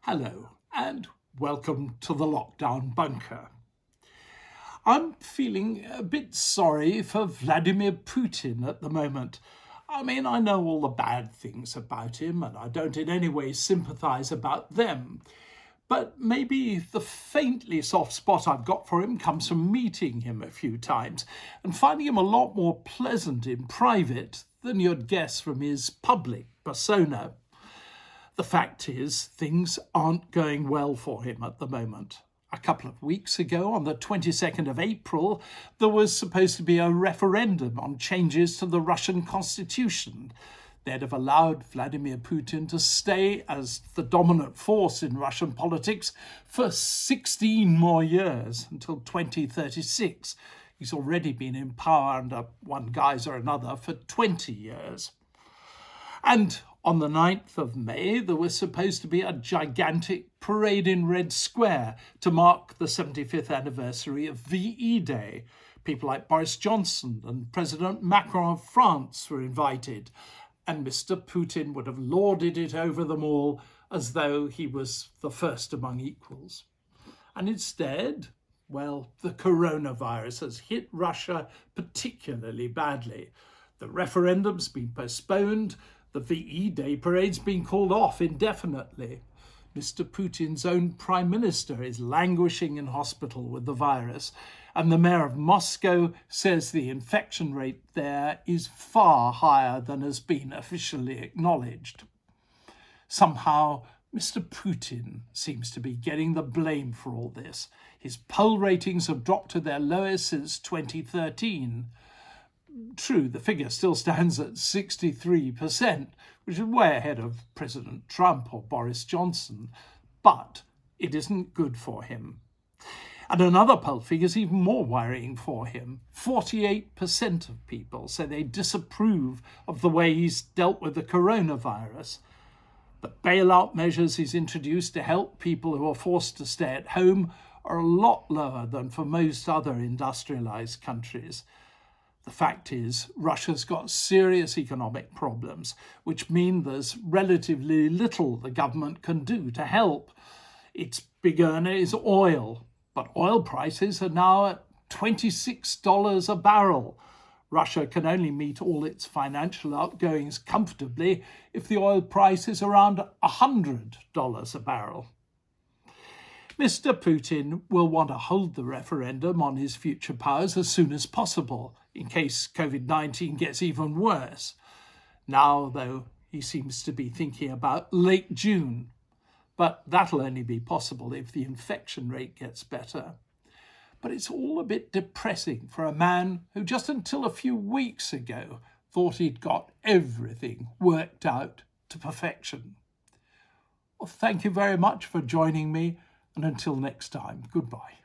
Hello and welcome to the lockdown bunker. I'm feeling a bit sorry for Vladimir Putin at the moment. I mean, I know all the bad things about him and I don't in any way sympathise about them. But maybe the faintly soft spot I've got for him comes from meeting him a few times and finding him a lot more pleasant in private than you'd guess from his public persona. The fact is, things aren't going well for him at the moment. A couple of weeks ago, on the 22nd of April, there was supposed to be a referendum on changes to the Russian constitution. They'd have allowed Vladimir Putin to stay as the dominant force in Russian politics for 16 more years, until 2036. He's already been in power under one guise or another for 20 years. And on the 9th of May, there was supposed to be a gigantic parade in Red Square to mark the 75th anniversary of VE Day. People like Boris Johnson and President Macron of France were invited, and Mr. Putin would have lauded it over them all as though he was the first among equals. And instead, well, the coronavirus has hit Russia particularly badly. The referendum's been postponed. The VE Day parade's been called off indefinitely. Mr. Putin's own prime minister is languishing in hospital with the virus, and the mayor of Moscow says the infection rate there is far higher than has been officially acknowledged. Somehow, Mr. Putin seems to be getting the blame for all this. His poll ratings have dropped to their lowest since 2013. True, the figure still stands at 63%, which is way ahead of President Trump or Boris Johnson, but it isn't good for him. And another poll figure is even more worrying for him. 48% of people say they disapprove of the way he's dealt with the coronavirus. The bailout measures he's introduced to help people who are forced to stay at home are a lot lower than for most other industrialized countries. The fact is, Russia's got serious economic problems, which mean there's relatively little the government can do to help. Its big earner is oil, but oil prices are now at $26 a barrel. Russia can only meet all its financial outgoings comfortably if the oil price is around $100 a barrel. Mr. Putin will want to hold the referendum on his future powers as soon as possible, in case COVID-19 gets even worse. Now, though, he seems to be thinking about late June, but that'll only be possible if the infection rate gets better. But it's all a bit depressing for a man who just until a few weeks ago thought he'd got everything worked out to perfection. Well, thank you very much for joining me. And until next time, goodbye.